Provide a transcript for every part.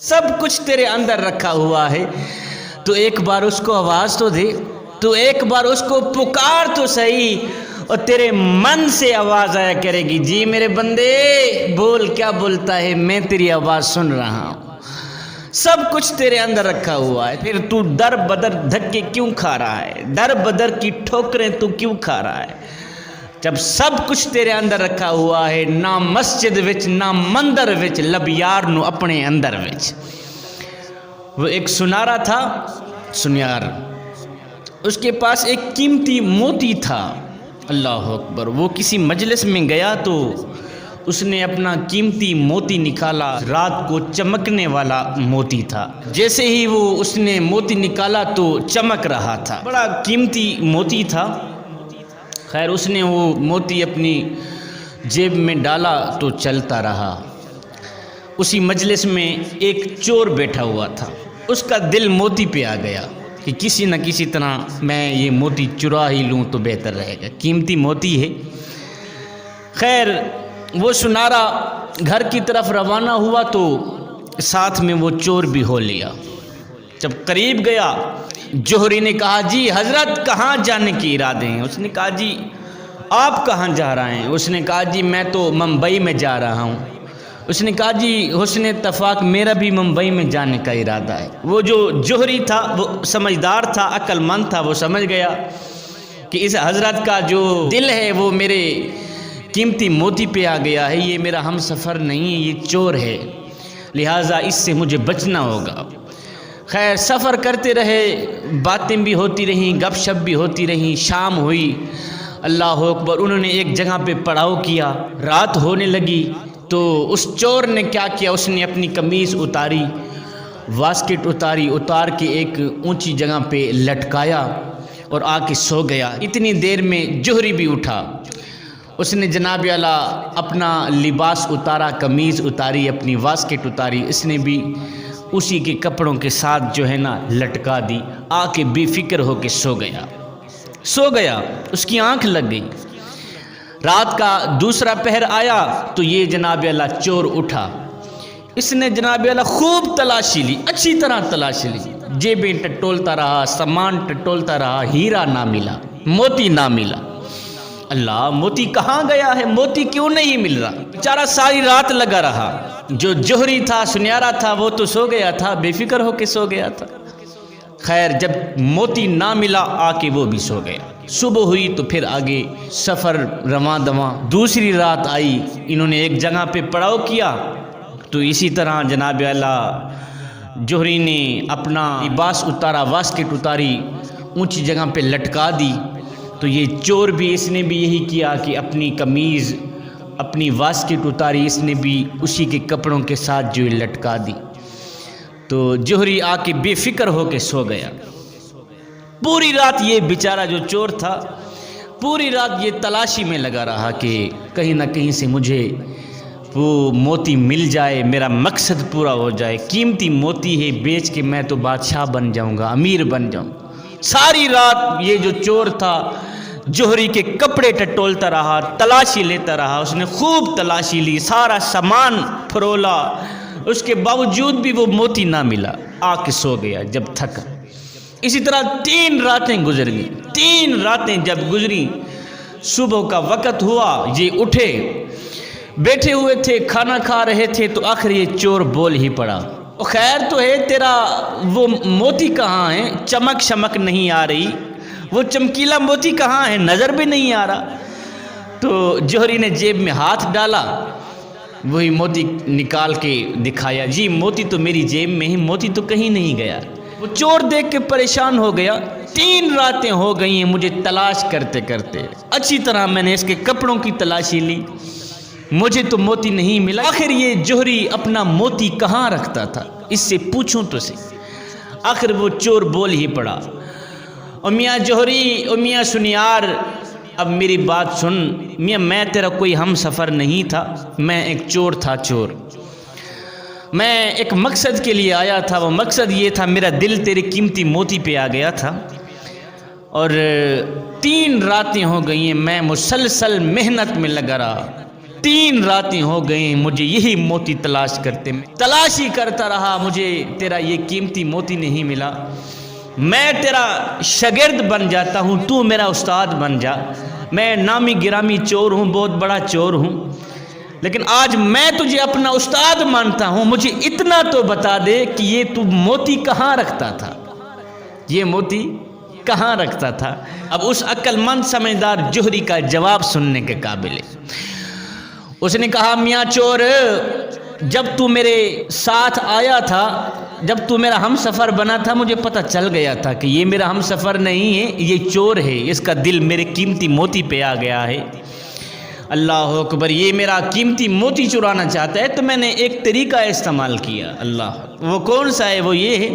سب کچھ تیرے اندر رکھا ہوا ہے، تو ایک بار اس کو آواز تو دے، تو ایک بار اس کو پکار تو صحیح، اور تیرے من سے آواز آیا کرے گی، جی میرے بندے بول، کیا بولتا ہے، میں تیری آواز سن رہا ہوں۔ سب کچھ تیرے اندر رکھا ہوا ہے، پھر تو در بدر دھکے کیوں کھا رہا ہے، در بدر کی ٹھوکریں تو کیوں کھا رہا ہے؟ جب سب کچھ تیرے اندر رکھا ہوا ہے، نہ مسجد وچ نہ مندر وچ، لب یار نو اپنے اندر وچ۔ وہ ایک سنارا تھا، سنیار، اس کے پاس ایک قیمتی موتی تھا، اللہ اکبر۔ وہ کسی مجلس میں گیا تو اس نے اپنا قیمتی موتی نکالا، رات کو چمکنے والا موتی تھا۔ جیسے ہی وہ اس نے موتی نکالا تو چمک رہا تھا، بڑا قیمتی موتی تھا۔ خیر اس نے وہ موتی اپنی جیب میں ڈالا تو چلتا رہا۔ اسی مجلس میں ایک چور بیٹھا ہوا تھا، اس کا دل موتی پہ آ گیا کہ کسی نہ کسی طرح میں یہ موتی چرا ہی لوں تو بہتر رہے گا، قیمتی موتی ہے۔ خیر وہ سنارا گھر کی طرف روانہ ہوا تو ساتھ میں وہ چور بھی ہو لیا۔ جب قریب گیا، جوہری نے کہا، جی حضرت کہاں جانے کی ارادے ہیں؟ اس نے کہا، جی آپ کہاں جا رہے ہیں؟ اس نے کہا، جی میں تو ممبئی میں جا رہا ہوں۔ اس نے کہا، جی حسن اتفاق میرا بھی ممبئی میں جانے کا ارادہ ہے۔ وہ جو جوہری تھا وہ سمجھدار تھا، عقل مند تھا، وہ سمجھ گیا کہ اس حضرت کا جو دل ہے وہ میرے قیمتی موتی پہ آ گیا ہے، یہ میرا ہم سفر نہیں ہے، یہ چور ہے، لہٰذا اس سے مجھے بچنا ہوگا۔ خیر سفر کرتے رہے، باتیں بھی ہوتی رہیں، گپ شپ بھی ہوتی رہیں، شام ہوئی، اللہ اکبر۔ انہوں نے ایک جگہ پہ پڑاؤ کیا، رات ہونے لگی تو اس چور نے کیا کیا، اس نے اپنی قمیض اتاری، واسکٹ اتاری، اتار کے ایک اونچی جگہ پہ لٹکایا اور آ کے سو گیا۔ اتنی دیر میں جوہری بھی اٹھا، اس نے جناب اعلیٰ اپنا لباس اتارا، قمیض اتاری، اپنی واسکٹ اتاری، اس نے بھی اسی کے کپڑوں کے ساتھ جو ہے نا لٹکا دی، آ کے بے فکر ہو کے سو گیا، اس کی آنکھ لگ گئی۔ رات کا دوسرا پہر آیا تو یہ جناب اعلیٰ چور اٹھا، اس نے جناب اعلیٰ خوب تلاشی لی، اچھی طرح تلاشی لی، جیبیں ٹٹولتا رہا، سامان ٹٹولتا رہا، ہیرا نہ ملا، موتی نہ ملا۔ اللہ، موتی کہاں گیا ہے؟ موتی کیوں نہیں مل رہا؟ بیچارہ ساری رات لگا رہا۔ جو جوہری تھا، سنیارا تھا، وہ تو سو گیا تھا، بے فکر ہو کے سو گیا تھا۔ خیر جب موتی نہ ملا، آ کے وہ بھی سو گیا۔ صبح ہوئی تو پھر آگے سفر رواں دواں۔ دوسری رات آئی، انہوں نے ایک جگہ پہ پڑاؤ کیا تو اسی طرح جناب اعلیٰ جوہری نے اپنا لباس اتارا، واسکٹ اتاری، اونچی جگہ پہ لٹکا دی، تو یہ چور بھی، اس نے بھی یہی کیا کہ اپنی قمیض، اپنی واسکٹ اتاری، اس نے بھی اسی کے کپڑوں کے ساتھ جو لٹکا دی۔ تو جوہری آ کے بے فکر ہو کے سو گیا۔ پوری رات یہ بیچارہ جو چور تھا، پوری رات یہ تلاشی میں لگا رہا کہ کہیں نہ کہیں سے مجھے وہ موتی مل جائے، میرا مقصد پورا ہو جائے، قیمتی موتی ہے، بیچ کے میں تو بادشاہ بن جاؤں گا، امیر بن جاؤں گا۔ ساری رات یہ جو چور تھا جوہری کے کپڑے ٹٹولتا رہا، تلاشی لیتا رہا، اس نے خوب تلاشی لی، سارا سامان پھرولا، اس کے باوجود بھی وہ موتی نہ ملا، آ کے سو گیا جب تھکا۔ اسی طرح 3 راتیں گزر گئی۔ 3 راتیں جب گزری، صبح کا وقت ہوا، یہ اٹھے، بیٹھے ہوئے تھے، کھانا کھا رہے تھے تو آخر یہ چور بول ہی پڑا، خیر تو ہے، تیرا وہ موتی کہاں ہے؟ چمک شمک نہیں آ رہی، وہ چمکیلا موتی کہاں ہے؟ نظر بھی نہیں آ رہا۔ تو جوہری نے جیب میں ہاتھ ڈالا، وہی موتی نکال کے دکھایا، جی موتی تو میری جیب میں ہے، موتی تو کہیں نہیں گیا۔ وہ چور دیکھ کے پریشان ہو گیا، 3 راتیں ہو گئی ہیں مجھے تلاش کرتے کرتے، اچھی طرح میں نے اس کے کپڑوں کی تلاشی لی، مجھے تو موتی نہیں ملا۔ آخر یہ جوہری اپنا موتی کہاں رکھتا تھا، اس سے پوچھوں تو صحیح۔ آخر وہ چور بول ہی پڑا، او میاں جوہری، او میاں سنیار، اب میری بات سن میاں، میں تیرا کوئی ہم سفر نہیں تھا، میں ایک چور تھا، چور۔ میں ایک مقصد کے لیے آیا تھا، وہ مقصد یہ تھا، میرا دل تیرے قیمتی موتی پہ آ گیا تھا، اور 3 راتیں ہو گئی ہیں میں مسلسل محنت میں لگا رہا، 3 راتیں ہو گئیں مجھے یہی موتی تلاش کرتے، تلاشی کرتا رہا، مجھے تیرا یہ قیمتی موتی نہیں ملا۔ میں تیرا شاگرد بن جاتا ہوں، تو میرا استاد بن جا۔ میں نامی گرامی چور ہوں، بہت بڑا چور ہوں، لیکن آج میں تجھے اپنا استاد مانتا ہوں۔ مجھے اتنا تو بتا دے کہ یہ تو موتی کہاں رکھتا تھا، یہ موتی کہاں رکھتا تھا؟ اب اس عقل مند سمجھدار جوہری کا جواب سننے کے قابل ہے۔ اس نے کہا میاں چور، جب تو میرے ساتھ آیا تھا، جب تو میرا ہم سفر بنا تھا، مجھے پتہ چل گیا تھا کہ یہ میرا ہم سفر نہیں ہے، یہ چور ہے، اس کا دل میرے قیمتی موتی پہ آ گیا ہے۔ اللہ اکبر، یہ میرا قیمتی موتی چرانا چاہتا ہے، تو میں نے ایک طریقہ استعمال کیا۔ اللہ، وہ کون سا ہے؟ وہ یہ ہے،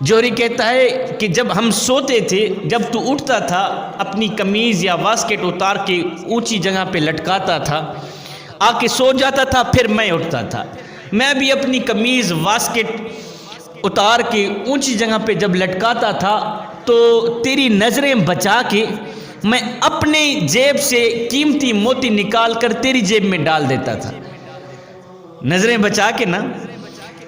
جوہری کہتا ہے کہ جب ہم سوتے تھے، جب تو اٹھتا تھا، اپنی قمیض یا واسکٹ اتار کے اونچی جگہ پہ لٹکاتا تھا، آ کے سو جاتا تھا، پھر میں اٹھتا تھا۔ میں بھی اپنی قمیض واسکٹ اتار کے اونچی جگہ پہ جب لٹکاتا تھا تو تیری نظریں بچا کے میں اپنی جیب سے قیمتی موتی نکال کر تیری جیب میں ڈال دیتا تھا۔ نظریں بچا کے نا،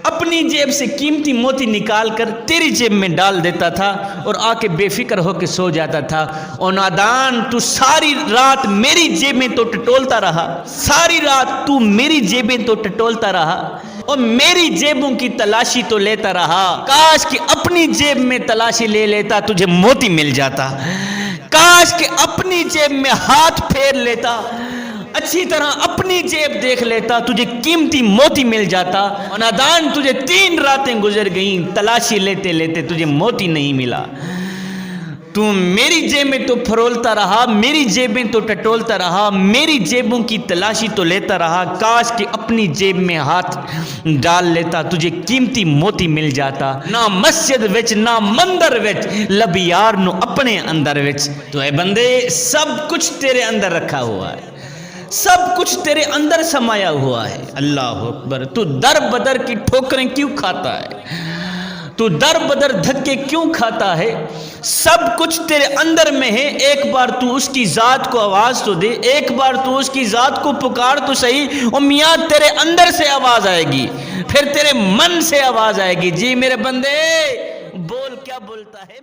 اپنی جیب سے قیمتی موتی نکال کر تیری جیب میں ڈال دیتا تھا اور آ کے بے فکر ہو کے سو جاتا تھا۔ اور نادان، تو ساری رات میری جیب میں تو ٹٹولتا رہا، ساری رات تو میری جیبیں تو ٹٹولتا رہا اور میری جیبوں کی تلاشی تو لیتا رہا۔ کاش کہ اپنی جیب میں تلاشی لے لیتا، تجھے موتی مل جاتا۔ کاش کہ اپنی جیب میں ہاتھ پھیر لیتا، اچھی طرح اپنی جیب دیکھ لیتا، تجھے قیمتی موتی مل جاتا۔ اور نادان، تجھے 3 راتیں گزر گئیں، تلاشی لیتے لیتے تجھے موتی نہیں ملا۔ تو میری جیب میں تو پھرولتا رہا، میری جیب میں تو ٹٹولتا رہا، میری جیبوں کی تلاشی تو لیتا رہا۔ کاش کہ اپنی جیب میں ہاتھ ڈال لیتا، تجھے قیمتی موتی مل جاتا۔ نہ مسجد وچ نہ مندر وچ، لب یار نو اپنے اندر وچ۔ تو اے بندے، سب کچھ تیرے اندر رکھا ہوا ہے، سب کچھ تیرے اندر سمایا ہوا ہے۔ اللہ اکبر، تو در بدر کی ٹھوکریں کیوں کھاتا ہے؟ تو در بدر دھکے کیوں کھاتا ہے؟ سب کچھ تیرے اندر میں ہے۔ ایک بار تو اس کی ذات کو آواز تو دے، ایک بار تو اس کی ذات کو پکار تو صحیح۔ اور میاں، تیرے اندر سے آواز آئے گی، پھر تیرے من سے آواز آئے گی، جی میرے بندے، بول کیا بولتا ہے؟